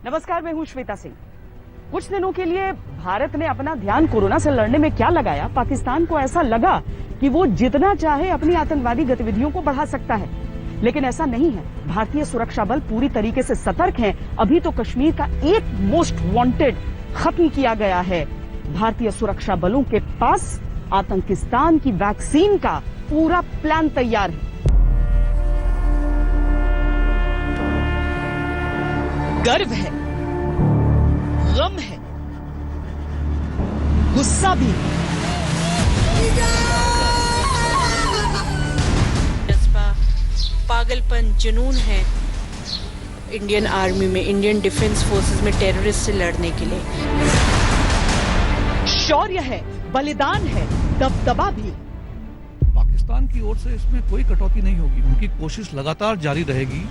नमस्कार, मैं हूं श्वेता सिंह। कुछ दिनों के लिए भारत ने अपना ध्यान कोरोना से लड़ने में क्या लगाया, पाकिस्तान को ऐसा लगा कि वो जितना चाहे अपनी आतंकवादी गतिविधियों को बढ़ा सकता है, लेकिन ऐसा नहीं है। भारतीय सुरक्षा बल पूरी तरीके से सतर्क हैं। अभी तो कश्मीर का एक मोस्ट वांटेड खत्म किया गया है। भारतीय सुरक्षा बलों के पास आतंकिस्तान की वैक्सीन का पूरा प्लान तैयार है। गर्व है, गम है, गुस्सा भी। जज्बा, पागलपन, जुनून है इंडियन आर्मी में, इंडियन डिफेंस फोर्सेस में टेररिस्ट से लड़ने के लिए। शौर्य है, बलिदान है, दबदबा भी। पाकिस्तान की ओर से इसमें कोई कटौती नहीं होगी। उनकी कोशिश लगातार जारी रहेगी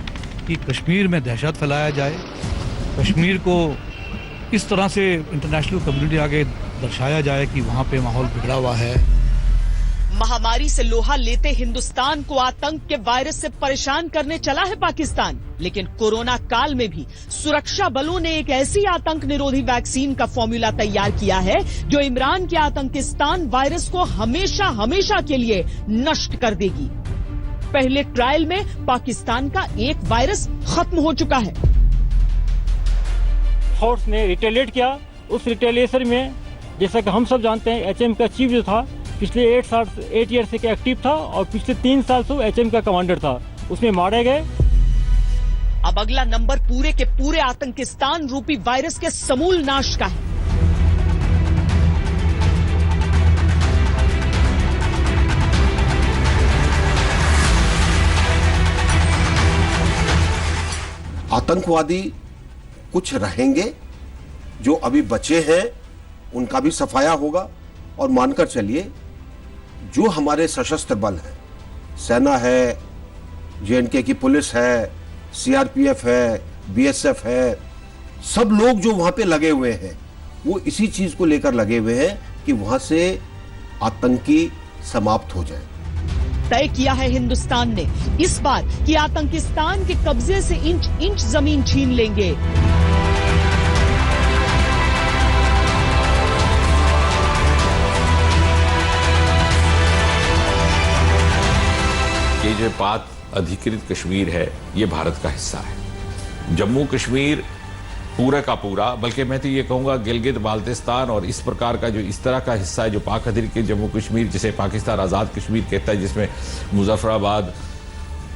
कि कश्मीर में दहशत फैलाया जाए, कश्मीर को इस तरह से इंटरनेशनल कम्युनिटी आगे दर्शाया जाए कि वहां पे माहौल बिगड़ा हुआ है। महामारी से लोहा लेते हिंदुस्तान को आतंक के वायरस से परेशान करने चला है पाकिस्तान, लेकिन कोरोना काल में भी सुरक्षा बलों ने एक ऐसी आतंक निरोधी वैक्सीन का फॉर्मूला तैयार किया है जो इमरान के आतंकिस्तान वायरस को हमेशा हमेशा के लिए नष्ट कर देगी। पहले ट्रायल में पाकिस्तान का एक वायरस खत्म हो चुका है। फोर्स ने रिटेलिएट किया। उस रिटेलिएशन में जैसा कि हम सब जानते हैं, एचएम का चीफ जो था पिछले 8 ईयर से एक्टिव था और पिछले 3 साल से एचएम का कमांडर था, उसमें मारे गए। अब अगला नंबर पूरे के पूरे आतंकिस्तान रूपी वायरस के समूल नाश का है। आतंकवादी कुछ रहेंगे, जो अभी बचे हैं उनका भी सफाया होगा। और मानकर चलिए, जो हमारे सशस्त्र बल हैं, सेना है, जेएनके की पुलिस है, सीआरपीएफ है, बीएसएफ है, सब लोग जो वहां पे लगे हुए हैं वो इसी चीज को लेकर लगे हुए हैं कि वहां से आतंकी समाप्त हो जाए। तय किया है हिंदुस्तान ने इस बार कि आतंकिस्तान के कब्जे से इंच इंच जमीन छीन लेंगे। ये जो पाक अधिकृत कश्मीर है, ये भारत का हिस्सा है। जम्मू कश्मीर पूरा का पूरा, बल्कि मैं तो ये कहूँगा गिलगित बाल्टिस्तान और इस प्रकार का जो इस तरह का हिस्सा है जो पाक अधिकृत जम्मू कश्मीर, जिसे पाकिस्तान आज़ाद कश्मीर कहता है, जिसमें मुजफ्फराबाद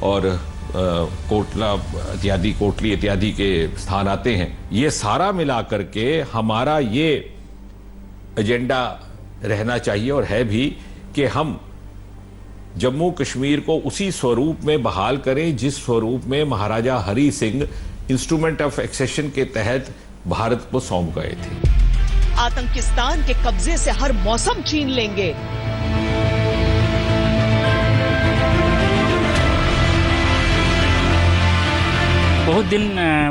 और कोटला इत्यादि, कोटली इत्यादि के स्थान आते हैं, ये सारा मिला करके हमारा ये एजेंडा रहना चाहिए और है भी कि हम जम्मू कश्मीर को उसी स्वरूप में बहाल करें जिस स्वरूप में Maharaja Hari Singh instrument of accession के तहत भारत को सौंप गए थे। आतंकिस्तान के कब्जे से हर मौसम छीन लेंगे। बहुत दिन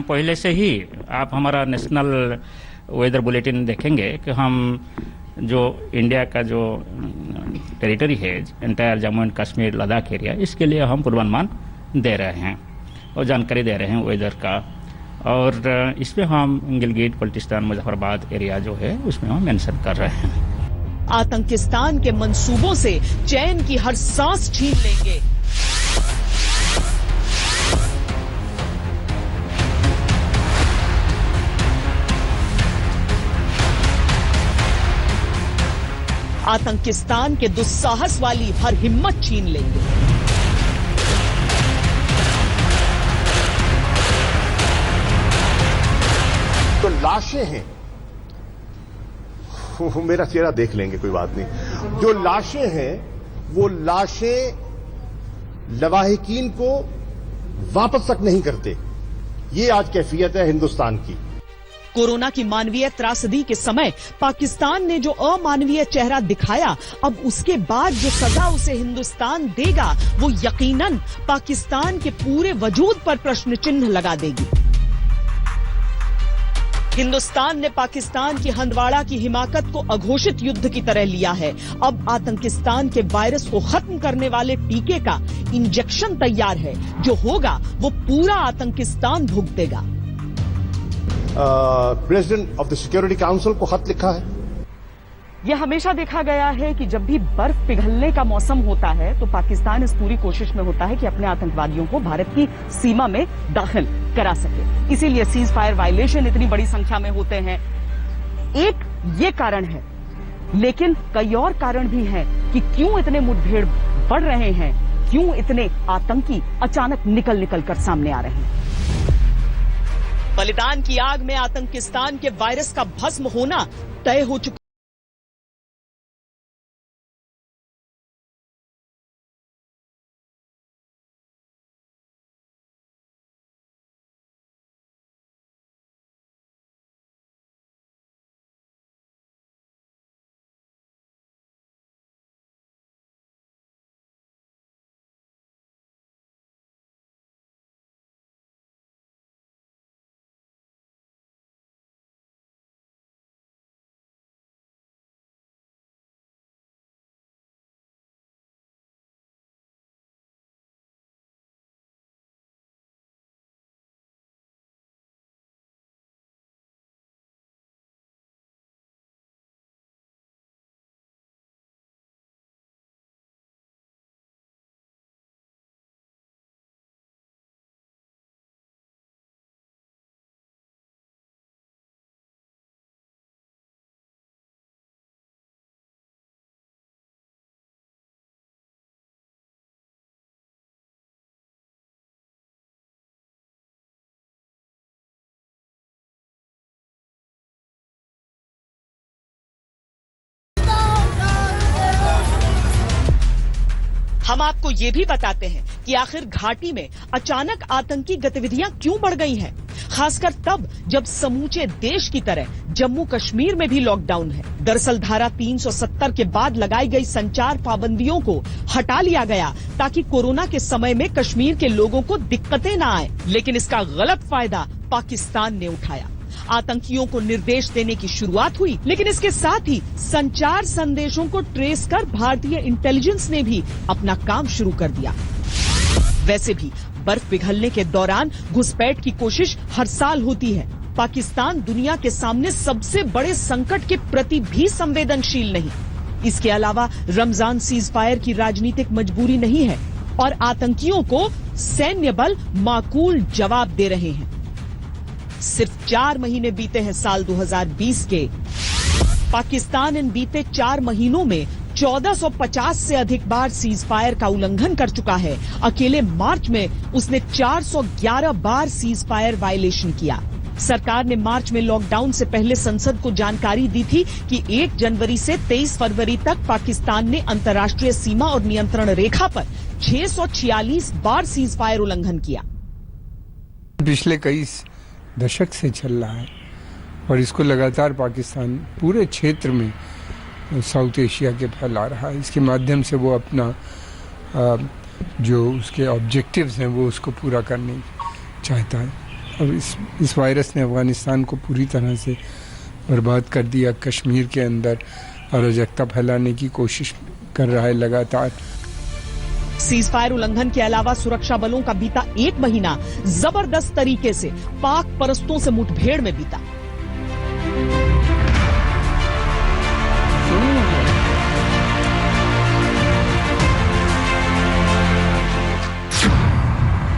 पहले से ही आप हमारा नेशनल वेदर बुलेटिन देखेंगे कि हम जो इंडिया का जो टेरिटरी है, entire Jammu and Kashmir, Ladakh area, इसके लिए हम पूर्वानुमान दे रहे हैं और जानकारी दे रहे हैं वेदर का। और इसमें हम गिलगित बाल्टिस्तान मुजफ्फराबाद एरिया जो है उसमें हम मेंशन कर रहे हैं। आतंकिस्तान के मंसूबों से चैन की हर सांस छीन लेंगे। आतंकिस्तान के दुस्साहस वाली हर हिम्मत छीन लेंगे। तो लाशें हैं, मेरा चेहरा देख लेंगे, कोई बात नहीं। जो लाशें हैं वो लाशें लवाहिकीन को वापस तक नहीं करते। ये आज कैफियत है हिंदुस्तान की। कोरोना की मानवीय त्रासदी के समय पाकिस्तान ने जो अमानवीय चेहरा दिखाया, अब उसके बाद जो सजा उसे हिंदुस्तान देगा वो यकीनन पाकिस्तान के पूरे वजूद पर प्रश्न चिन्ह लगा देगी। हिंदुस्तान ने पाकिस्तान की हंदवाड़ा की हिमाकत को अघोषित युद्ध की तरह लिया है। अब आतंकिस्तान के वायरस को खत्म करने वाले टीके का इंजेक्शन तैयार है। जो होगा वो पूरा आतंकिस्तान भुगतेगा। President of the security council को खत लिखा है। यह हमेशा देखा गया है कि जब भी बर्फ पिघलने का मौसम होता है तो पाकिस्तान इस पूरी कोशिश में होता है कि अपने आतंकवादियों को भारत की सीमा में दाखिल करा सके। इसीलिए सीज फायर वायलेशन इतनी बड़ी संख्या में होते हैं। एक ये कारण है, लेकिन कई और कारण भी हैं कि क्यों इतने मुठभेड़ बढ़ रहे हैं, क्यों इतने आतंकी अचानक निकल कर सामने आ रहे हैं। बलिदान की आग में आतंकिस्तान के वायरस का भस्म होना तय हो चुका। हम आपको ये भी बताते हैं कि आखिर घाटी में अचानक आतंकी गतिविधियां क्यों बढ़ गई हैं, खासकर तब जब समूचे देश की तरह जम्मू कश्मीर में भी लॉकडाउन है। दरअसल धारा 370 के बाद लगाई गई संचार पाबंदियों को हटा लिया गया ताकि कोरोना के समय में कश्मीर के लोगों को दिक्कतें न आए, लेकिन इसका गलत फायदा पाकिस्तान ने उठाया। आतंकियों को निर्देश देने की शुरुआत हुई, लेकिन इसके साथ ही संचार संदेशों को ट्रेस कर भारतीय इंटेलिजेंस ने भी अपना काम शुरू कर दिया। वैसे भी बर्फ पिघलने के दौरान घुसपैठ की कोशिश हर साल होती है। पाकिस्तान दुनिया के सामने सबसे बड़े संकट के प्रति भी संवेदनशील नहीं। इसके अलावा रमजान सीज फायर की राजनीतिक मजबूरी नहीं है और आतंकियों को सैन्य बल माकूल जवाब दे रहे हैं। सिर्फ 4 महीने बीते हैं साल 2020 के। पाकिस्तान इन बीते 4 महीनों में 1450 से अधिक बार सीज फायर का उल्लंघन कर चुका है। अकेले मार्च में उसने 411 बार सीज फायर वायलेशन किया। सरकार ने मार्च में लॉकडाउन से पहले संसद को जानकारी दी थी कि 1 जनवरी से 23 फरवरी तक पाकिस्तान ने अंतर्राष्ट्रीय सीमा और नियंत्रण रेखा पर 646 बार सीज फायर उल्लंघन किया। पिछले कई दशक से चल रहा है और इसको लगातार पाकिस्तान पूरे क्षेत्र में साउथ एशिया के फैला रहा है। इसके माध्यम से वो अपना जो उसके ऑब्जेक्टिव्स हैं वो उसको पूरा करने चाहता है। और इस वायरस ने अफगानिस्तान को पूरी तरह से बर्बाद कर दिया। कश्मीर के अंदर अराजकता फैलाने की कोशिश कर रहा है लगातार। सीज फायर उल्लंघन के अलावा सुरक्षा बलों का बीता 1 महीना जबरदस्त तरीके से पाक परस्तों से मुठभेड़ में बीता।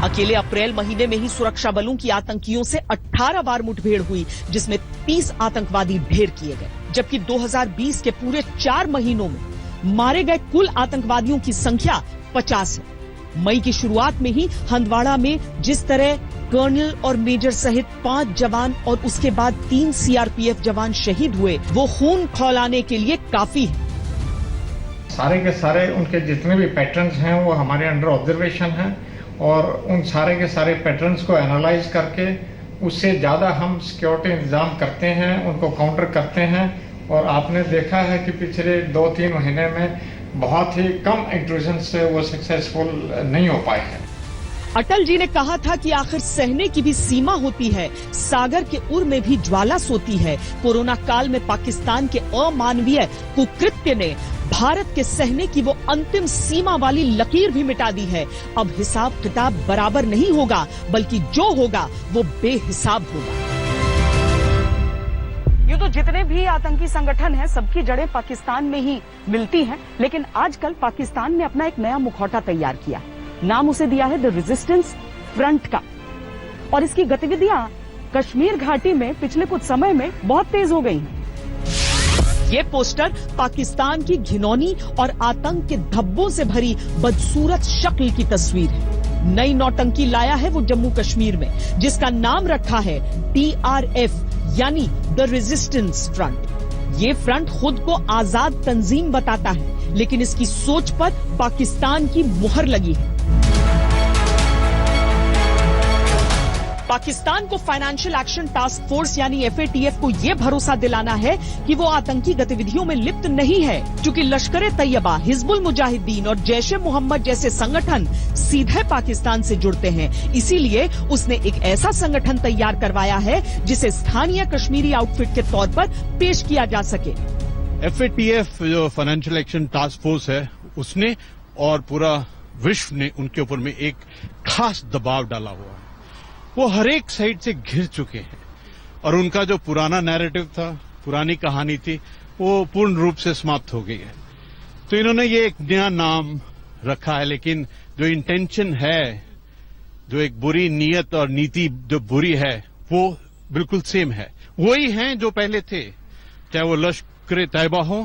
अकेले अप्रैल महीने में ही सुरक्षा बलों की आतंकियों से 18 बार मुठभेड़ हुई, जिसमें 30 आतंकवादी ढेर किए गए। जबकि 2020 के पूरे 4 महीनों में मारे गए कुल आतंकवादियों की संख्या 50 है। मई की शुरुआत में ही हंदवाड़ा में जिस तरह कर्नल और मेजर सहित 5 जवान और उसके बाद 3 सीआरपीएफ जवान शहीद हुए, वो खून खौलाने के लिए काफी है। सारे के सारे उनके जितने भी पैटर्न्स हैं वो हमारे अंडर ऑब्जर्वेशन हैं और उन सारे के सारे पैटर्न्स को एनालाइज करके उससे ज्यादा हम सिक्योरिटी इंतजाम करते हैं, उनको काउंटर करते हैं। और आपने देखा है कि पिछले 2-3 महीने में बहुत ही कम इंट्रूजन से वो सक्सेसफुल नहीं हो पाए हैं। अटल जी ने कहा था कि आखिर सहने की भी सीमा होती है, सागर के उर में भी ज्वाला सोती है। कोरोना काल में पाकिस्तान के अमानवीय कुकृत्य ने भारत के सहने की वो अंतिम सीमा वाली लकीर भी मिटा दी है। अब हिसाब किताब बराबर नहीं होगा, बल्कि जो होगा वो बेहिसाब होगा। तो जितने भी आतंकी संगठन हैं सबकी जड़ें पाकिस्तान में ही मिलती हैं, लेकिन आजकल पाकिस्तान ने अपना एक नया मुखौटा तैयार किया है। नाम उसे दिया है द रेजिस्टेंस फ्रंट का, और इसकी गतिविधियां कश्मीर घाटी में पिछले कुछ समय में बहुत तेज हो गई हैं। ये पोस्टर पाकिस्तान की घिनौनी और आतंक के धब्बों से भरी बदसूरत शक्ल की तस्वीर है। नई नौटंकी लाया है वो जम्मू कश्मीर में, जिसका नाम रखा है TRF यानी द रेजिस्टेंस फ्रंट। ये फ्रंट खुद को आजाद तंजीम बताता है, लेकिन इसकी सोच पर पाकिस्तान की मुहर लगी है। पाकिस्तान को फाइनेंशियल एक्शन टास्क फोर्स यानी FATF को यह भरोसा दिलाना है कि वो आतंकी गतिविधियों में लिप्त नहीं है, क्योंकि लश्कर-ए-तैयबा, हिजबुल मुजाहिदीन और जैश-ए-मोहम्मद जैसे संगठन सीधे पाकिस्तान से जुड़ते हैं। इसीलिए उसने एक ऐसा संगठन तैयार करवाया है जिसे स्थानीय कश्मीरी आउटफिट के तौर पर पेश किया जा सके। FATF जो फाइनेंशियल एक्शन टास्क फोर्स है, उसने और पूरा विश्व ने उनके ऊपर में एक खास दबाव डाला हुआ है। वो हर एक साइड से घिर चुके हैं और उनका जो पुराना नैरेटिव था, पुरानी कहानी थी, वो पूर्ण रूप से समाप्त हो गई है। तो इन्होंने ये एक नया नाम रखा है, लेकिन जो इंटेंशन है, जो एक बुरी नीयत और नीति जो बुरी है, वो बिल्कुल सेम है। वही हैं जो पहले थे, चाहे वो लश्कर-ए-तैयबा हो,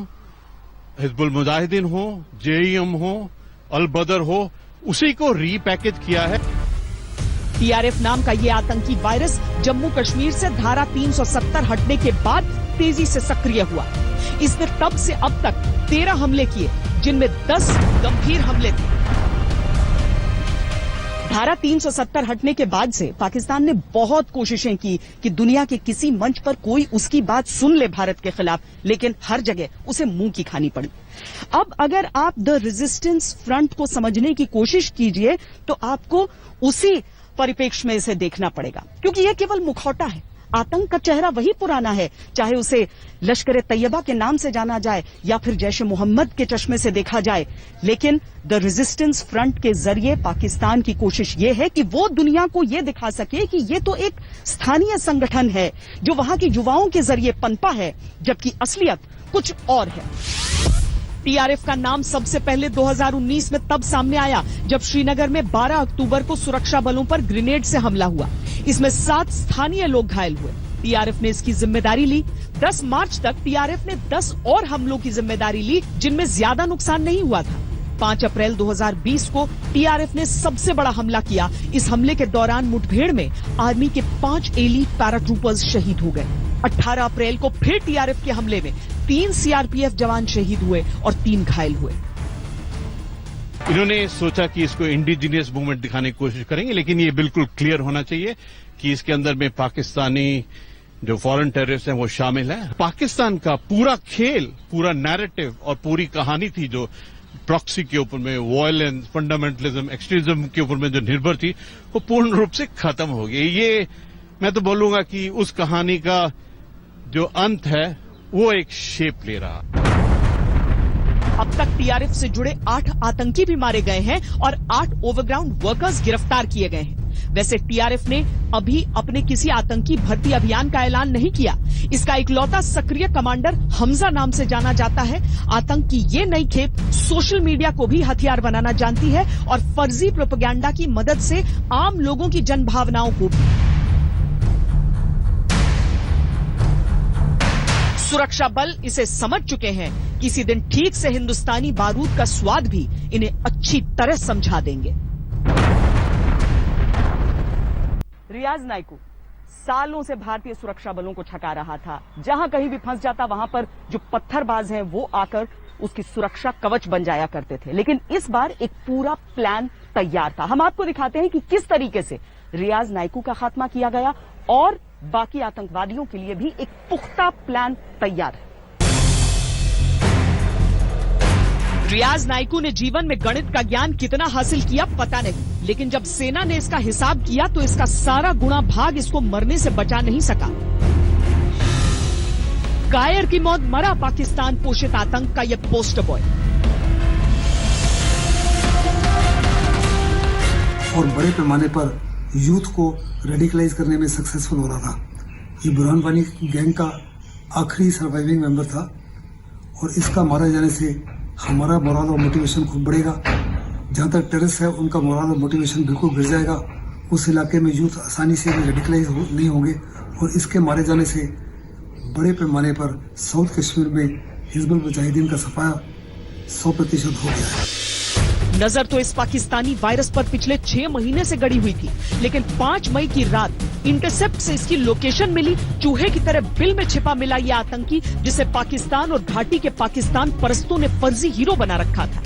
हिजबुल मुजाहिदीन हो, JEM हो, अल बदर हो, उसी को रीपैकेज किया है। TRF नाम का ये आतंकी वायरस जम्मू कश्मीर से धारा 370 हटने के बाद तेजी से सक्रिय हुआ। इसने तब से अब तक 13 हमले किए, जिनमें 10 गंभीर हमले थे। धारा 370 हटने के बाद से पाकिस्तान ने बहुत कोशिशें की कि दुनिया के किसी मंच पर कोई उसकी बात सुन ले भारत के खिलाफ, लेकिन हर जगह उसे मुंह की खानी पड़ी। अब अगर आप द रेजिस्टेंस फ्रंट को समझने की कोशिश कीजिए तो आपको उसी परिप्रेक्ष्य में इसे देखना पड़ेगा, क्योंकि यह केवल मुखौटा है। आतंक का चेहरा वही पुराना है, चाहे उसे लश्कर-ए-तैयबा के नाम से जाना जाए या फिर जैश-ए-मोहम्मद के चश्मे से देखा जाए, लेकिन द रेजिस्टेंस फ्रंट के जरिए पाकिस्तान की कोशिश यह है कि वो दुनिया को यह दिखा सके कि ये तो एक स्थानीय संगठन है जो वहां के युवाओं के जरिए पनपा है, जबकि असलियत कुछ और है। TRF का नाम सबसे पहले 2019 में तब सामने आया जब श्रीनगर में 12 अक्टूबर को सुरक्षा बलों पर ग्रेनेड से हमला हुआ। इसमें 7 स्थानीय लोग घायल हुए। TRF ने इसकी जिम्मेदारी ली। 10 मार्च तक TRF ने 10 और हमलों की जिम्मेदारी ली, जिनमें ज्यादा नुकसान नहीं हुआ था। 5 अप्रैल 2020 को TRF ने सबसे बड़ा हमला किया। इस हमले के दौरान मुठभेड़ में आर्मी के 5 एलीट पैराट्रूपर्स शहीद हो गए। 18 अप्रैल को फिर TRF के हमले में 3 CRPF जवान शहीद हुए और 3 घायल हुए। इन्होंने सोचा कि इसको इंडिजिनियस मूवमेंट दिखाने की कोशिश करेंगे, लेकिन ये बिल्कुल क्लियर होना चाहिए कि इसके अंदर में पाकिस्तानी जो फॉरेन टेररिस्ट हैं वो शामिल हैं। पाकिस्तान का पूरा खेल, पूरा नैरेटिव और पूरी कहानी थी जो प्रॉक्सी के ऊपर में, वायलेंस, फंडामेंटलिज्म, एक्सट्रीमिज्म के ऊपर में जो निर्भर थी, वो पूर्ण रूप से खत्म हो गई। ये मैं तो बोलूंगा कि उस कहानी का जो अंत है वो एक शेप ले रहा। अब तक TRF से जुड़े 8 आतंकी भी मारे गए हैं और 8 ओवरग्राउंड वर्कर्स गिरफ्तार किए गए हैं। वैसे TRF ने अभी अपने किसी आतंकी भर्ती अभियान का ऐलान नहीं किया। इसका इकलौता सक्रिय कमांडर हमजा नाम से जाना जाता है। आतंक की ये नई खेप सोशल मीडिया को भी हथियार बनाना जानती है और फर्जी प्रोपेगेंडा की मदद से आम लोगों की जनभावनाओं को सुरक्षा बल इसे समझ चुके हैं। किसी दिन ठीक से हिंदुस्तानी बारूद का स्वाद भी इन्हें अच्छी तरह समझा देंगे। रियाज नाइकू सालों से भारतीय सुरक्षा बलों को ठगा रहा था। जहां कहीं भी फंस जाता वहां पर जो पत्थरबाज हैं वो आकर उसकी सुरक्षा कवच बन जाया करते थे। लेकिन इस बार एक पूरा प्लान तैयार था। हम आपको दिखाते हैं कि किस तरीके से रियाज नाइकू का खात्मा किया गया और बाकी आतंकवादियों के लिए भी एक पुख्ता प्लान तैयार है। रियाज नाइकू ने जीवन में गणित का ज्ञान कितना हासिल किया पता नहीं, लेकिन जब सेना ने इसका हिसाब किया तो इसका सारा गुणा भाग इसको मरने से बचा नहीं सका। कायर की मौत मरा पाकिस्तान पोषित आतंक का यह पोस्टर बॉय। और बड़े पैमाने पर यूथ को रेडिकलाइज करने में सक्सेसफुल हो रहा था। ये बुरहान वानी गैंग का आखिरी सर्वाइविंग मेंबर था और इसका मारे जाने से हमारा मोरल और मोटिवेशन खूब बढ़ेगा। जहाँ तक टेररिस्ट है उनका मोरल और मोटिवेशन बिल्कुल गिर जाएगा। उस इलाके में यूथ आसानी से रेडिकलाइज नहीं होंगे और इसके मारे जाने से बड़े पैमाने पर साउथ कश्मीर में हिजबुल मुजाहिदीन का सफाया 100% हो गया है। नजर तो इस पाकिस्तानी वायरस पर पिछले 6 महीने से गड़ी हुई थी, लेकिन 5 मई की रात इंटरसेप्ट से इसकी लोकेशन मिली। चूहे की तरह बिल में छिपा मिला ये आतंकी, जिसे पाकिस्तान और घाटी के पाकिस्तान परस्तों ने फर्जी हीरो बना रखा था।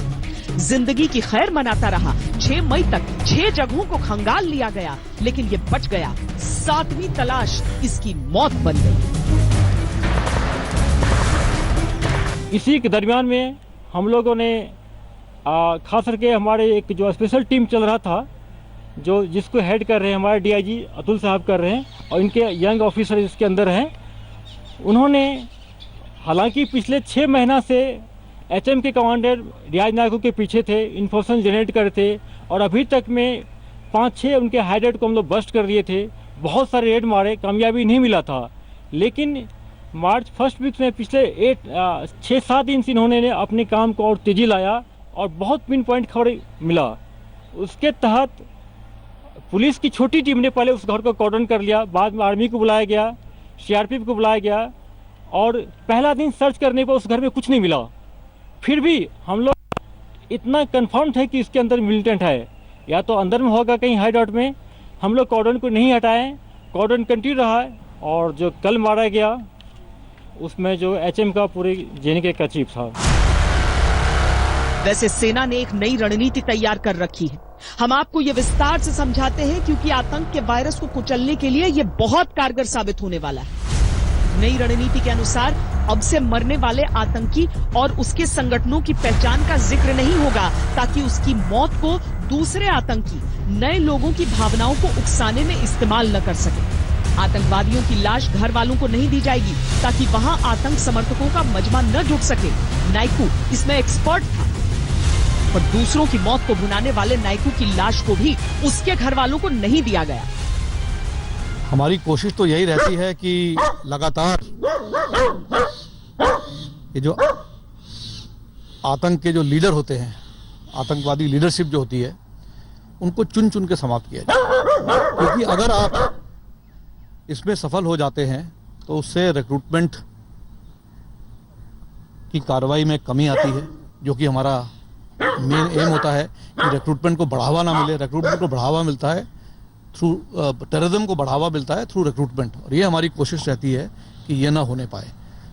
जिंदगी की खैर मनाता रहा। 6 मई तक 6 जगहों को खंगाल लिया गया, लेकिन ये बच गया। 7वीं तलाश इसकी मौत बन गई। इसी के दरमियान में हम लोगों ने खास करके हमारे एक जो स्पेशल टीम चल रहा था, जो जिसको हेड कर रहे हैं हमारे डीआईजी अतुल साहब कर रहे हैं, और इनके यंग ऑफिसर इसके अंदर हैं। उन्होंने हालांकि पिछले 6 महीना से एचएम के कमांडर रियाज नायकू के पीछे थे, इन्फॉर्मेशन जनरेट कर थे, और अभी तक में 5-6 उनके हाइडेड को हम लोग बस्ट कर दिए थे। बहुत सारे रेड मारे, कामयाबी नहीं मिला था। लेकिन मार्च फर्स्ट वीक में पिछले 6-7 दिन से इन्होंने अपने काम को और तेजी लाया और बहुत पिन पॉइंट खबर मिला। उसके तहत पुलिस की छोटी टीम ने पहले उस घर को कॉर्डन कर लिया, बाद में आर्मी को बुलाया गया, सीआरपीएफ को बुलाया गया, और पहला दिन सर्च करने पर उस घर में कुछ नहीं मिला। फिर भी हम लोग इतना कंफर्म थे कि इसके अंदर मिलिटेंट है, या तो अंदर में होगा कहीं हाइड आउट में। हम लोग कॉर्डन को नहीं हटाए, कॉर्डन कंटिन्यू रहा, और जो कल मारा गया उसमें जो एचएम का पूरे जेएनके का चीफ था। वैसे सेना ने एक नई रणनीति तैयार कर रखी है। हम आपको ये विस्तार से समझाते हैं, क्योंकि आतंक के वायरस को कुचलने के लिए ये बहुत कारगर साबित होने वाला है। नई रणनीति के अनुसार अब से मरने वाले आतंकी और उसके संगठनों की पहचान का जिक्र नहीं होगा, ताकि उसकी मौत को दूसरे आतंकी नए लोगों की भावनाओं को उकसाने में इस्तेमाल न कर सके। आतंकवादियों की लाश घर वालों को नहीं दी जाएगी, ताकि वहां आतंक समर्थकों का मजमा न जुट सके। नायकू इसमें एक्सपर्ट था, पर दूसरों की मौत को भुनाने वाले नायकू की लाश को भी उसके घर वालों को नहीं दिया गया। हमारी कोशिश तो यही रहती है कि लगातार ये जो आतंक के जो लीडर होते हैं, आतंकवादी लीडरशिप जो होती है, उनको चुन चुन के समाप्त किया जाए। क्योंकि अगर आप इसमें सफल हो जाते हैं तो उससे रिक्रूटमेंट की कार्रवाई में कमी आती है, जो कि हमारा मेन एम होता है कि रिक्रूटमेंट को बढ़ावा ना मिले। रिक्रूटमेंट को बढ़ावा मिलता है थ्रू टेररिज्म को बढ़ावा मिलता है थ्रू रिक्रूटमेंट, और ये हमारी कोशिश रहती है कि ये ना होने पाए।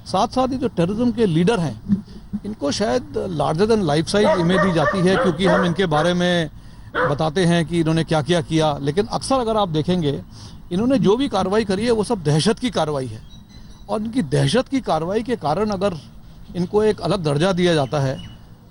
साथ साथ ही जो टेररिज्म के लीडर हैं, इनको शायद larger than life size image दी जाती है, क्योंकि हम इनके बारे में बताते हैं कि इन्होंने क्या क्या किया। लेकिन अक्सर अगर आप देखेंगे, इन्होंने जो भी कार्रवाई करी है वो सब दहशत की कार्रवाई है, और इनकी दहशत की कार्रवाई के कारण अगर इनको एक अलग दर्जा दिया जाता है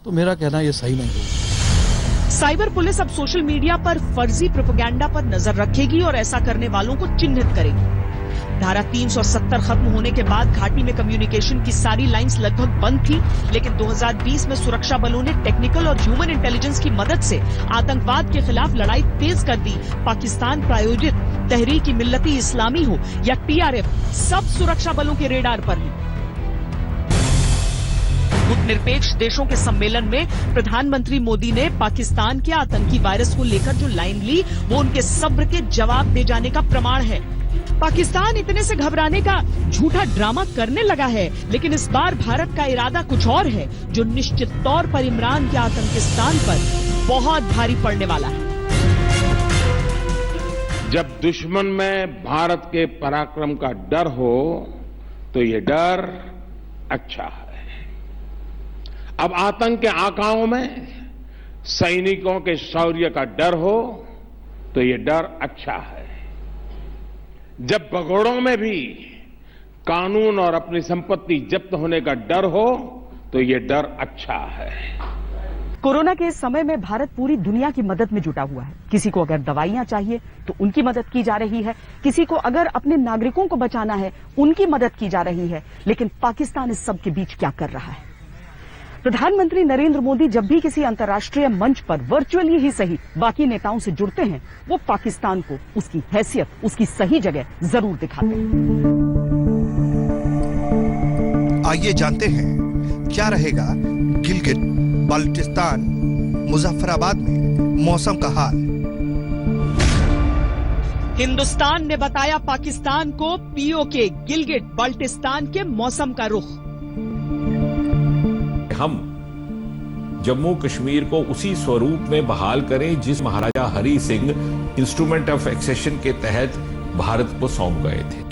तो मेरा कहना ये सही नहीं है। साइबर पुलिस अब सोशल मीडिया पर फर्जी प्रोपेगेंडा पर नजर रखेगी और ऐसा करने वालों को चिन्हित करेगी। धारा 370 खत्म होने के बाद घाटी में कम्युनिकेशन की सारी लाइंस लगभग बंद थी, लेकिन 2020 में सुरक्षा बलों ने टेक्निकल और ह्यूमन इंटेलिजेंस की मदद से आतंकवाद के खिलाफ लड़ाई तेज कर दी। पाकिस्तान प्रायोजित तहरीक मिल्लती इस्लामी हो या टीआरएफ, सब सुरक्षा बलों के रेडार पर है। गुटनिरपेक्ष देशों के सम्मेलन में प्रधानमंत्री मोदी ने पाकिस्तान के आतंकी वायरस को लेकर जो लाइन ली, वो उनके सब्र के जवाब दे जाने का प्रमाण है। पाकिस्तान इतने से घबराने का झूठा ड्रामा करने लगा है, लेकिन इस बार भारत का इरादा कुछ और है, जो निश्चित तौर पर इमरान के आतंकिस्तान पर बहुत भारी पड़ने वाला है। जब दुश्मन में भारत के पराक्रम का डर हो तो ये डर अच्छा है। अब आतंक के आकाओं में सैनिकों के शौर्य का डर हो तो ये डर अच्छा है। जब भगोड़ों में भी कानून और अपनी संपत्ति जब्त होने का डर हो तो ये डर अच्छा है। कोरोना के इस समय में भारत पूरी दुनिया की मदद में जुटा हुआ है। किसी को अगर दवाइयां चाहिए तो उनकी मदद की जा रही है, किसी को अगर अपने नागरिकों को बचाना है उनकी मदद की जा रही है। लेकिन पाकिस्तान इस सब के बीच क्या कर रहा है? प्रधानमंत्री नरेंद्र मोदी जब भी किसी अंतर्राष्ट्रीय मंच पर वर्चुअली ही सही बाकी नेताओं से जुड़ते हैं, वो पाकिस्तान को उसकी हैसियत, उसकी सही जगह जरूर दिखाते हैं। आइए जानते हैं क्या रहेगा गिलगित बाल्टिस्तान मुजफ्फराबाद में मौसम का हाल। हिंदुस्तान ने बताया पाकिस्तान को पीओके गिलगिट बाल्टिस्तान के मौसम का रुख। हम जम्मू कश्मीर को उसी स्वरूप में बहाल करें जिस Maharaja Hari Singh instrument of accession के तहत भारत को सौंप गए थे।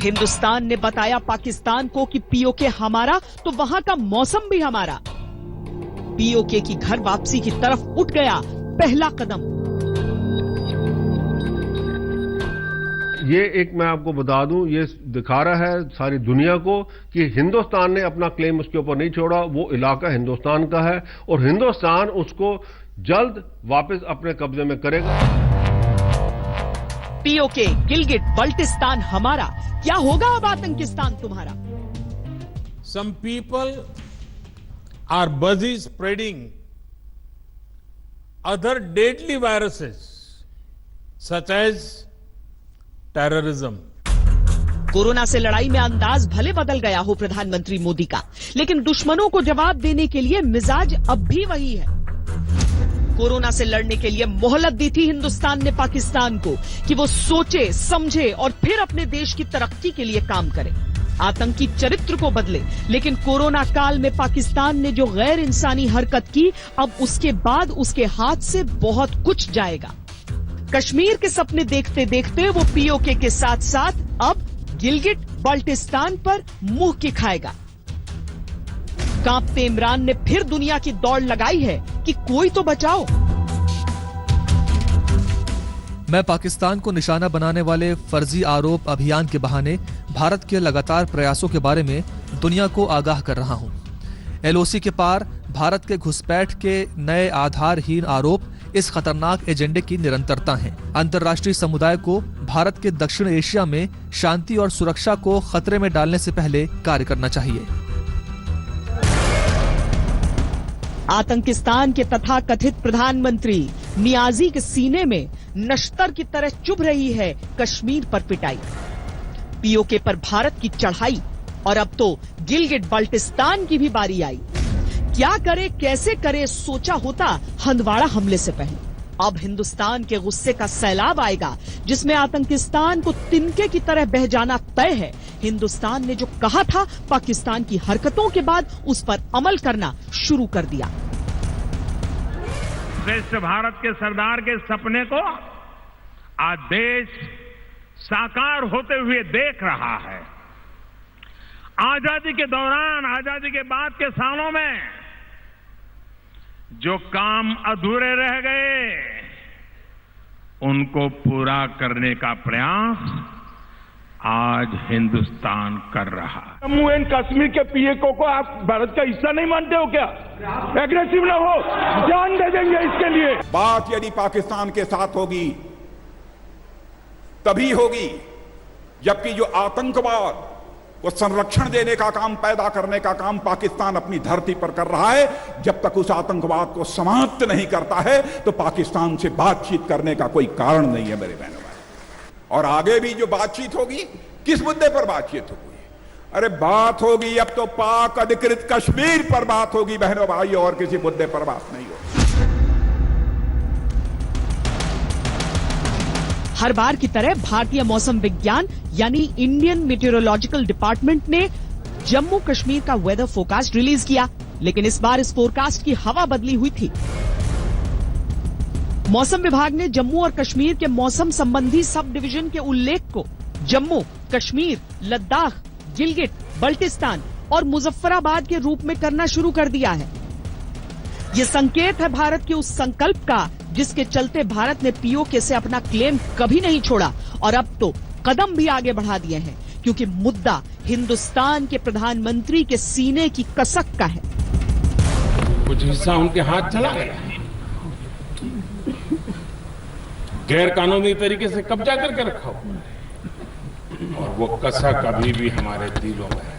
हिंदुस्तान ने बताया पाकिस्तान को कि पीओके हमारा तो वहां का मौसम भी हमारा। पीओके की घर वापसी की तरफ उठ गया पहला कदम। ये एक मैं आपको बता दूं, ये दिखा रहा है सारी दुनिया को कि हिंदुस्तान ने अपना क्लेम उसके ऊपर नहीं छोड़ा, वो इलाका हिंदुस्तान का है और हिंदुस्तान उसको जल्द वापस अपने कब्जे में करेगा। पीओके गिलगिट बाल्टिस्तान हमारा, क्या होगा अब आतंकिस्तान तुम्हारा। Some people are busy spreading other deadly viruses such as terrorism. Corona से लड़ाई में अंदाज भले बदल गया हो प्रधानमंत्री मोदी का, लेकिन दुश्मनों को जवाब देने के लिए मिजाज अब भी वही है। कोरोना से लड़ने के लिए मोहलत दी थी हिंदुस्तान ने पाकिस्तान को कि वो सोचे समझे और फिर अपने देश की तरक्की के लिए काम करे, आतंकी चरित्र को बदले। लेकिन कोरोना काल में पाकिस्तान ने जो गैर इंसानी हरकत की, अब उसके बाद उसके हाथ से बहुत कुछ जाएगा। कश्मीर के सपने देखते देखते वो पीओके के साथ साथ अब गिलगिट बाल्टिस्तान पर मुंह की खाएगा। कांपते इमरान ने फिर दुनिया की दौड़ लगाई है कि कोई तो बचाओ। मैं पाकिस्तान को निशाना बनाने वाले फर्जी आरोप अभियान के बहाने भारत के लगातार प्रयासों के बारे में दुनिया को आगाह कर रहा हूं। एलओसी के पार भारत के घुसपैठ के नए आधारहीन आरोप इस खतरनाक एजेंडे की निरंतरता हैं। अंतर्राष्ट्रीय समुदाय को भारत के दक्षिण एशिया में शांति और सुरक्षा को खतरे में डालने से पहले कार्य करना चाहिए। आतंकिस्तान के तथाकथित प्रधानमंत्री नियाजी के सीने में नश्तर की तरह चुभ रही है कश्मीर पर पिटाई, पीओके पर भारत की चढ़ाई और अब तो गिलगिट बाल्टिस्तान की भी बारी आई। क्या करे कैसे करे सोचा होता हंदवाड़ा हमले से पहले। अब हिंदुस्तान के गुस्से का सैलाब आएगा जिसमें आतंकिस्तान को तिनके की तरह बह जाना तय है। हिंदुस्तान ने जो कहा था पाकिस्तान की हरकतों के बाद उस पर अमल करना शुरू कर दिया। श्रेष्ठ भारत के सरदार के सपने को आज देश साकार होते हुए देख रहा है। आजादी के दौरान, आजादी के बाद के सालों में जो काम अधूरे रह गए उनको पूरा करने का प्रयास आज हिंदुस्तान कर रहा है। जम्मू एंड कश्मीर के पीओके को आप भारत का हिस्सा नहीं मानते हो क्या? एग्रेसिव ना हो, जान दे देंगे इसके लिए। बात यदि पाकिस्तान के साथ होगी तभी होगी जबकि जो आतंकवाद को संरक्षण देने का काम, पैदा करने का काम पाकिस्तान अपनी धरती पर कर रहा है, जब तक उस आतंकवाद को समाप्त नहीं करता है तो पाकिस्तान से बातचीत करने का कोई कारण नहीं है मेरे बहनों भाई। और आगे भी जो बातचीत होगी, किस मुद्दे पर बातचीत होगी? अरे बात होगी अब तो पाक अधिकृत कश्मीर पर बात होगी बहनों भाई, और किसी मुद्दे पर बात नहीं होगी। हर बार की तरह भारतीय मौसम विज्ञान यानी इंडियन मेटेरोलॉजिकल डिपार्टमेंट ने जम्मू कश्मीर का वेदर फोरकास्ट रिलीज किया, लेकिन इस बार इस फोरकास्ट की हवा बदली हुई थी। मौसम विभाग ने जम्मू और कश्मीर के मौसम संबंधी सब डिवीजन के उल्लेख को जम्मू, कश्मीर, लद्दाख, गिलगिट, बाल्टिस्तान और मुजफ्फराबाद के रूप में करना शुरू कर दिया है। ये संकेत है भारत के उस संकल्प का जिसके चलते भारत ने पीओके से अपना क्लेम कभी नहीं छोड़ा और अब तो कदम भी आगे बढ़ा दिए हैं, क्योंकि मुद्दा हिंदुस्तान के प्रधानमंत्री के सीने की कसक का है। कुछ हिस्सा उनके हाथ चला गया, गैर कानूनी तरीके से कब्जा करके रखा हुआ और वो कसक अभी भी हमारे दिलों में है।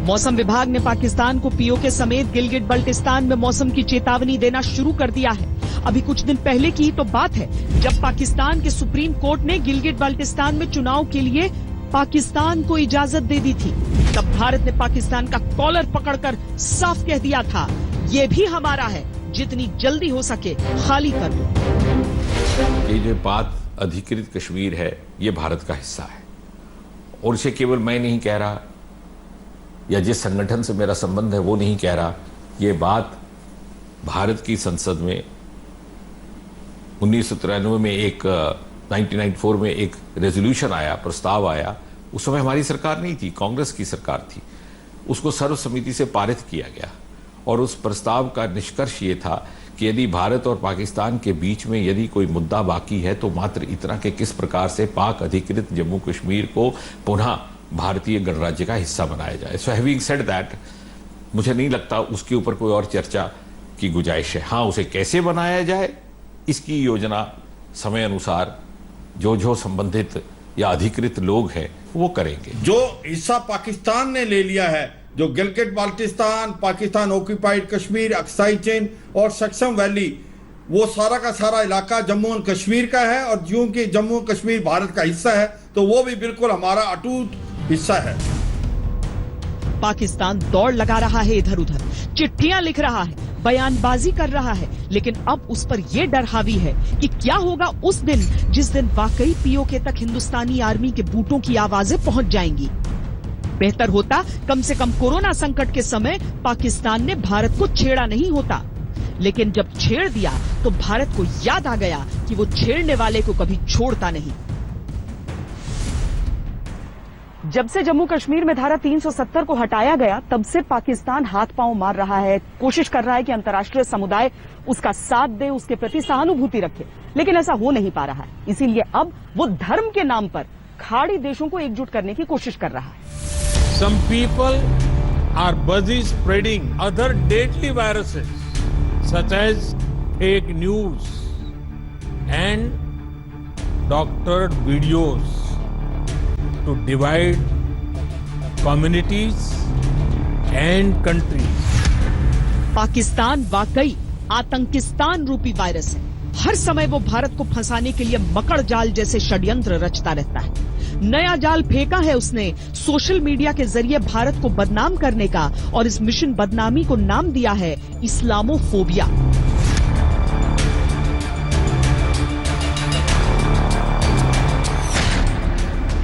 मौसम विभाग ने पाकिस्तान को पीओके समेत गिलगिट बाल्टिस्तान में मौसम की चेतावनी देना शुरू कर दिया है। अभी कुछ दिन पहले की तो बात है जब पाकिस्तान के सुप्रीम कोर्ट ने गिलगिट बाल्टिस्तान में चुनाव के लिए पाकिस्तान को इजाजत दे दी थी। तब भारत ने पाकिस्तान का कॉलर पकड़कर साफ कह दिया था, ये भी हमारा है, जितनी जल्दी हो सके खाली कर दो। ये जो बात अधिकृत कश्मीर है, ये भारत का हिस्सा है और इसे केवल मैं नहीं कह रहा या जिस संगठन से मेरा संबंध है वो नहीं कह रहा। ये बात भारत की संसद में 1993 में 1994 में एक रेजोल्यूशन आया, प्रस्ताव आया। उस समय हमारी सरकार नहीं थी, कांग्रेस की सरकार थी। उसको सर्वसम्मति से पारित किया गया और उस प्रस्ताव का निष्कर्ष ये था कि यदि भारत और पाकिस्तान के बीच में यदि कोई मुद्दा बाकी है तो मात्र इतना कि किस प्रकार से पाक अधिकृत जम्मू कश्मीर को पुनः भारतीय गणराज्य का हिस्सा बनाया जाए। सो हैविंग सेड दैट, मुझे नहीं लगता उसके ऊपर कोई और चर्चा की गुजाइश है। हाँ, उसे कैसे बनाया जाए इसकी योजना समय अनुसार जो संबंधित या अधिकृत लोग हैं वो करेंगे। जो हिस्सा पाकिस्तान ने ले लिया है, जो Gilgit Baltistan, Pakistan occupied Kashmir, Aksai chain और सक्सम वैली, वो सारा का सारा इलाका जम्मू और कश्मीर का है और क्योंकि जम्मू और कश्मीर भारत का हिस्सा है तो वो भी बिल्कुल हमारा अटूट हिस्सा है। पाकिस्तान दौड़ लगा रहा है इधर उधर, चिट्ठियां लिख रहा है, बयानबाजी कर रहा है, लेकिन अब उस पर यह डर हावी है कि क्या होगा उस दिन जिस दिन वाकई पीओके तक हिंदुस्तानी आर्मी के बूटों की आवाजें पहुंच जाएंगी। बेहतर होता कम से कम कोरोना संकट के समय पाकिस्तान ने भारत को छेड़ा नहीं होता, लेकिन जब छेड़ दिया तो भारत को याद आ गया कि वो छेड़ने वाले को कभी छोड़ता नहीं। जब से जम्मू कश्मीर में धारा 370 को हटाया गया तब से पाकिस्तान हाथ पांव मार रहा है, कोशिश कर रहा है कि अंतर्राष्ट्रीय समुदाय उसका साथ दे, उसके प्रति सहानुभूति रखे, लेकिन ऐसा हो नहीं पा रहा है। इसीलिए अब वो धर्म के नाम पर खाड़ी देशों को एकजुट करने की कोशिश कर रहा है। Some people are busy spreading other deadly viruses such as fake news and doctored videos to divide communities and countries. Pakistan वाकई आतंकिस्तान रूपी वायरस है। हर समय वो भारत को फंसाने के लिए मकड़ जाल जैसे षड्यंत्र रचता रहता है। नया जाल फेंका है उसने सोशल मीडिया के जरिए भारत को बदनाम करने का, और इस मिशन बदनामी को नाम दिया है इस्लामोफोबिया।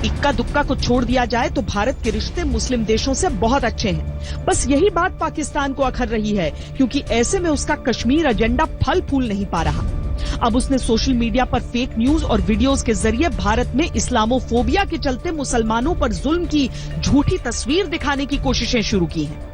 इक्का दुक्का को छोड़ दिया जाए तो भारत के रिश्ते मुस्लिम देशों से बहुत अच्छे हैं। बस यही बात पाकिस्तान को अखर रही है, क्योंकि ऐसे में उसका कश्मीर एजेंडा फल फूल नहीं पा रहा। अब उसने सोशल मीडिया पर फेक न्यूज और वीडियोस के जरिए भारत में इस्लामोफोबिया के चलते मुसलमानों पर जुल्म की झूठी तस्वीर दिखाने की कोशिशें शुरू की हैं।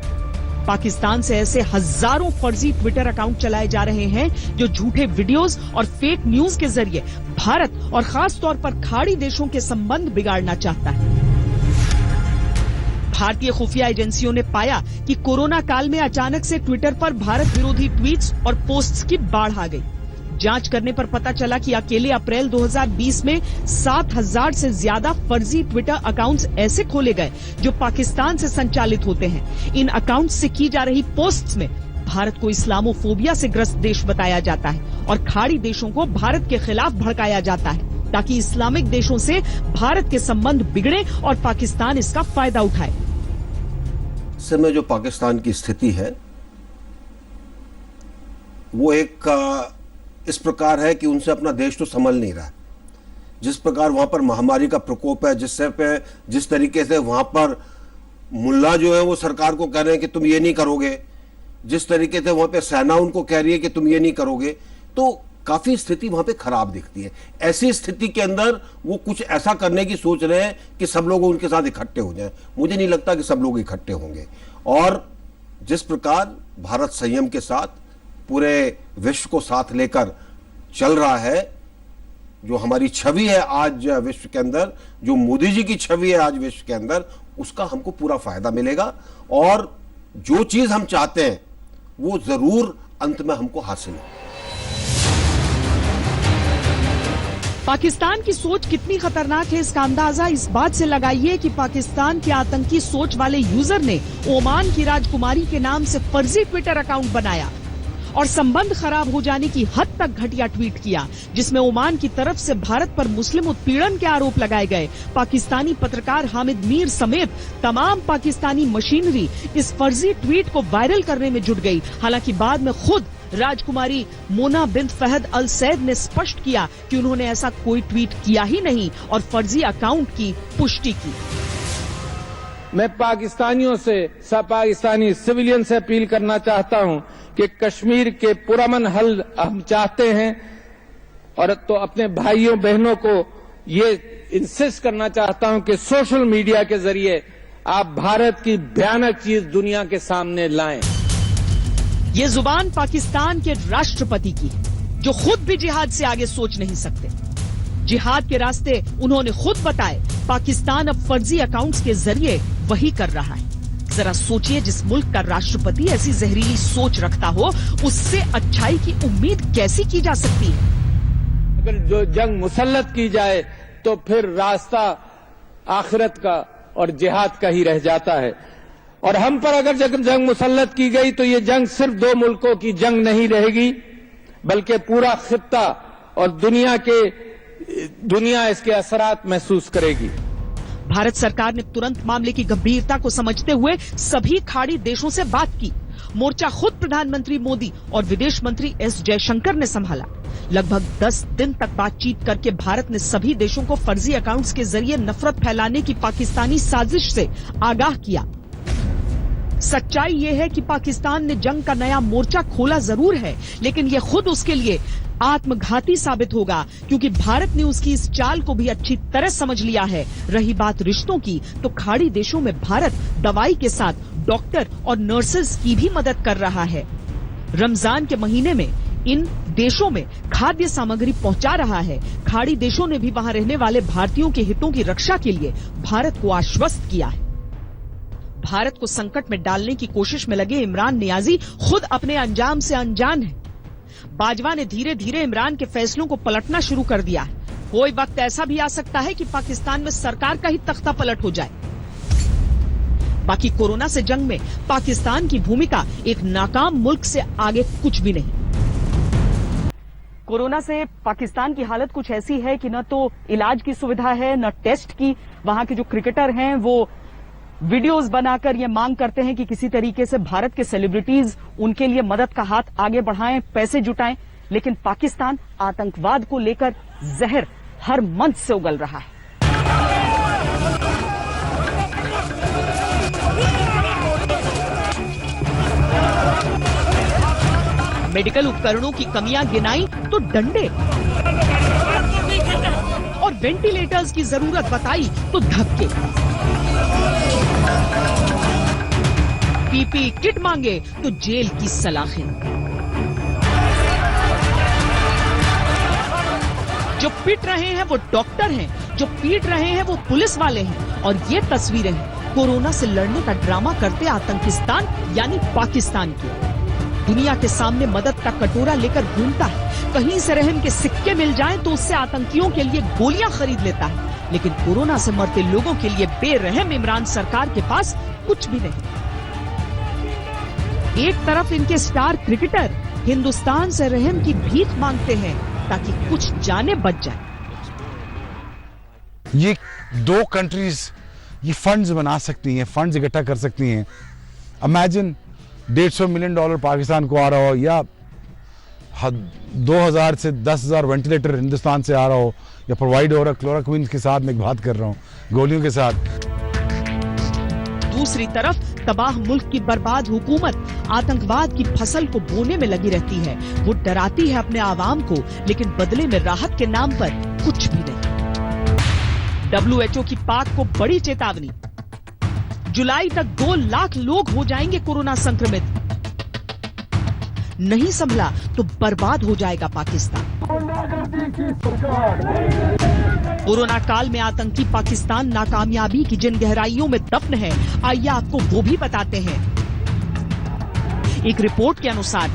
पाकिस्तान से ऐसे हजारों फर्जी ट्विटर अकाउंट चलाए जा रहे हैं जो झूठे वीडियोस और फेक न्यूज के जरिए भारत और खास तौर पर खाड़ी देशों के संबंध बिगाड़ना चाहता है। भारतीय खुफिया एजेंसियों ने पाया कि कोरोना काल में अचानक से ट्विटर पर भारत विरोधी ट्वीट्स और पोस्ट्स की बाढ़ आ गई। जांच करने पर पता चला कि अकेले अप्रैल 2020 में 7,000 से ज्यादा फर्जी ट्विटर अकाउंट्स ऐसे खोले गए जो पाकिस्तान से संचालित होते हैं। इन अकाउंट्स से की जा रही पोस्ट्स में भारत को इस्लामोफोबिया से ग्रस्त देश बताया जाता है और खाड़ी देशों को भारत के खिलाफ भड़काया जाता है ताकि इस्लामिक देशों से भारत के संबंध बिगड़े और पाकिस्तान इसका फायदा उठाए। इस समय जो पाकिस्तान की स्थिति है वो एक इस प्रकार है कि उनसे अपना देश तो संभल नहीं रहा। जिस प्रकार वहां पर महामारी का प्रकोप है, जिस तरीके से वहां पर मुल्ला जो है वो सरकार को कह रहे हैं कि तुम ये नहीं करोगे, जिस तरीके से वहां पे सेना उनको कह रही है कि तुम ये नहीं करोगे, तो काफी स्थिति वहां पे खराब दिखती है। ऐसी स्थिति के अंदर वो कुछ ऐसा करने की सोच रहे हैं कि सब लोग उनके साथ इकट्ठे हो जाएं। मुझे नहीं लगता कि सब लोग इकट्ठे होंगे। और जिस प्रकार भारत संयम के साथ पूरे विश्व को साथ लेकर चल रहा है, जो हमारी छवि है आज विश्व के अंदर, जो मोदी जी की छवि है आज विश्व के अंदर, उसका हमको पूरा फायदा मिलेगा और जो चीज हम चाहते हैं वो जरूर अंत में हमको हासिल हो। पाकिस्तान की सोच कितनी खतरनाक है इसका अंदाजा इस बात से लगाइए कि पाकिस्तान के आतंकी सोच वाले यूजर ने ओमान की राजकुमारी के नाम से फर्जी ट्विटर अकाउंट बनाया और संबंध खराब हो जाने की हद तक घटिया ट्वीट किया, जिसमें ओमान की तरफ से भारत पर मुस्लिम उत्पीड़न के आरोप लगाए गए। पाकिस्तानी पत्रकार हामिद मीर समेत तमाम पाकिस्तानी मशीनरी इस फर्जी ट्वीट को वायरल करने में जुट गई। हालांकि बाद में खुद राजकुमारी मोना बिन्त फहद अल सैद ने स्पष्ट किया कि उन्होंने ऐसा कोई ट्वीट किया ही नहीं और फर्जी अकाउंट की पुष्टि की। मैं पाकिस्तानियों से, सब पाकिस्तानी सिविलियन से अपील करना चाहता हूं कि कश्मीर के पुरअमन हल हम चाहते हैं, और तो अपने भाइयों बहनों को ये इंसिस्ट करना चाहता हूं कि सोशल मीडिया के जरिए आप भारत की भयानक चीज दुनिया के सामने लाएं। ये जुबान पाकिस्तान के राष्ट्रपति की है, जो खुद भी जिहाद से आगे सोच नहीं सकते। जिहाद के रास्ते उन्होंने खुद बताए। पाकिस्तान अब फर्जी अकाउंट्स के जरिए वही कर रहा है। जरा सोचिए, जिस मुल्क का राष्ट्रपति ऐसी जहरीली सोच रखता हो, उससे अच्छाई की उम्मीद कैसी की जा सकती है? अगर जो जंग मुसल्लत की जाए तो फिर रास्ता आखिरत का और जिहाद का ही रह जाता है। और हम पर अगर जंग मुसल्लत की गई तो ये जंग सिर्फ दो मुल्कों की जंग नहीं रहेगी, बल्कि पूरा खित्ता और दुनिया इसके असरात महसूस करेगी। भारत सरकार ने तुरंत मामले की गंभीरता को समझते हुए सभी खाड़ी देशों से बात की। मोर्चा खुद प्रधानमंत्री मोदी और विदेश मंत्री एस जयशंकर ने संभाला। लगभग 10 दिन तक बातचीत करके भारत ने सभी देशों को फर्जी अकाउंट्स के जरिए नफरत फैलाने की पाकिस्तानी साजिश से आगाह किया। सच्चाई ये है कि पाकिस्तान ने जंग का नया मोर्चा खोला जरूर है, लेकिन ये खुद उसके लिए आत्मघाती साबित होगा, क्योंकि भारत ने उसकी इस चाल को भी अच्छी तरह समझ लिया है। रही बात रिश्तों की, तो खाड़ी देशों में भारत दवाई के साथ डॉक्टर और नर्सेज की भी मदद कर रहा है। रमजान के महीने में इन देशों में खाद्य सामग्री पहुंचा रहा है। खाड़ी देशों ने भी वहां रहने वाले भारतीयों के हितों की रक्षा के लिए भारत को आश्वस्त किया है। भारत को संकट में डालने की कोशिश में लगे इमरान नियाजी खुद अपने अंजाम से अनजान है। बाजवा ने धीरे धीरे इमरान के फैसलों को पलटना शुरू कर दिया है। कोई वक्त ऐसा भी आ सकता है कि पाकिस्तान में सरकार का ही तख्ता पलट हो जाए। बाकी कोरोना से जंग में पाकिस्तान की भूमिका एक नाकाम मुल्क से आगे कुछ भी नहीं। कोरोना से पाकिस्तान की हालत कुछ ऐसी है कि न तो इलाज की सुविधा है, न टेस्ट की। वहां के जो क्रिकेटर हैं वो वीडियोस बनाकर ये मांग करते हैं कि किसी तरीके से भारत के सेलिब्रिटीज उनके लिए मदद का हाथ आगे बढ़ाएं, पैसे जुटाएं। लेकिन पाकिस्तान आतंकवाद को लेकर जहर हर मंच से उगल रहा है। मेडिकल उपकरणों की कमियां गिनाई तो डंडे, और वेंटिलेटर्स की जरूरत बताई तो धक्के। पीपी किट मांगे तो जेल की सलाखें। जो पिट रहे हैं वो डॉक्टर हैं, जो पीट रहे हैं वो पुलिस वाले हैं। और ये तस्वीरें हैं कोरोना से लड़ने का ड्रामा करते आतंकिस्तान यानी पाकिस्तान की। दुनिया के सामने मदद का कटोरा लेकर घूमता है। कहीं से रहम के सिक्के मिल जाएं तो उससे आतंकियों के लिए गोलियां खरीद लेता है। लेकिन कोरोना से मरते लोगों के लिए बेरहम इमरान सरकार के पास कुछ भी नहीं। एक तरफ इनके स्टार क्रिकेटर हिंदुस्तान से रहम की भीख मांगते हैं ताकि कुछ जाने बच जाए। ये दो कंट्रीज ये फंड्स बना सकती हैं, फंड्स इकट्ठा कर सकती हैं। इमेजिन $150 मिलियन पाकिस्तान को आ रहा हो, या 2000 से 10,000 वेंटिलेटर हिंदुस्तान से आ रहा हो, या प्रोवाइड हो रहा क्लोरोक्विन के साथ, मैं बात कर रहा हूँ, गोलियों के साथ। दूसरी तरफ तबाह मुल्क की बर्बाद हुकूमत आतंकवाद की फसल को बोने में लगी रहती है। वो डराती है अपने आवाम को, लेकिन बदले में राहत के नाम पर कुछ भी नहीं। WHO की पाक को बड़ी चेतावनी, जुलाई तक 2 लाख लोग हो जाएंगे कोरोना संक्रमित। नहीं संभला तो बर्बाद हो जाएगा पाकिस्तान। कोरोना काल में आतंकी पाकिस्तान नाकामयाबी की जिन गहराइयों में दफन है, आइए आपको वो भी बताते हैं। एक रिपोर्ट के अनुसार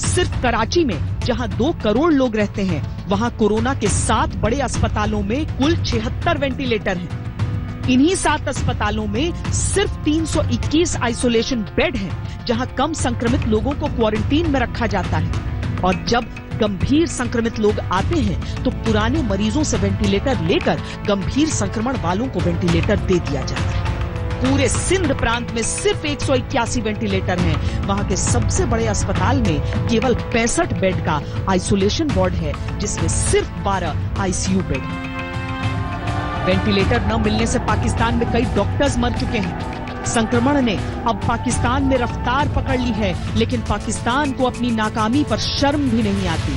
सिर्फ कराची में जहां 2 करोड़ लोग रहते हैं, वहां कोरोना के 7 बड़े अस्पतालों में कुल 76 वेंटिलेटर हैं। इन्हीं 7 अस्पतालों में सिर्फ 321 आइसोलेशन बेड हैं, जहां कम संक्रमित लोगों को क्वारंटीन में रखा जाता है। और जब गंभीर संक्रमित लोग आते हैं तो पुराने मरीजों से वेंटिलेटर लेकर गंभीर संक्रमण वालों को वेंटिलेटर दे दिया जाता है। पूरे सिंध प्रांत में सिर्फ 181 वेंटिलेटर हैं। वहां के सबसे बड़े अस्पताल में केवल 65 बेड का आइसोलेशन वार्ड है, जिसमें सिर्फ 12 आईसीयू बेड हैं। वेंटिलेटर न मिलने से पाकिस्तान में कई डॉक्टर्स मर चुके हैं। संक्रमण ने अब पाकिस्तान में रफ्तार पकड़ ली है, लेकिन पाकिस्तान को अपनी नाकामी पर शर्म भी नहीं आती।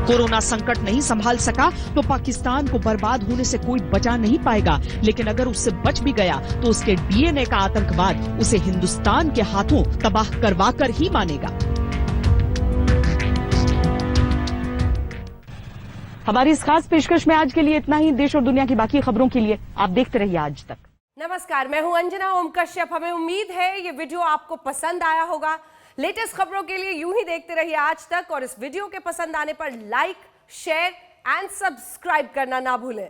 कोरोना संकट नहीं संभाल सका तो पाकिस्तान को बर्बाद होने से कोई बचा नहीं पाएगा, लेकिन अगर उससे बच भी गया तो उसके डीएनए का आतंकवाद उसे हिंदुस्तान के हाथों तबाह करवाकर ही मानेगा। हमारी इस खास पेशकश में आज के लिए इतना ही। देश और दुनिया की बाकी खबरों के लिए आप देखते रहिए आज तक। नमस्कार, मैं हूं अंजना ओम कश्यप। हमें उम्मीद है ये वीडियो आपको पसंद आया होगा। लेटेस्ट खबरों के लिए यूं ही देखते रहिए आज तक, और इस वीडियो के पसंद आने पर लाइक, शेयर एंड सब्सक्राइब करना ना भूलें।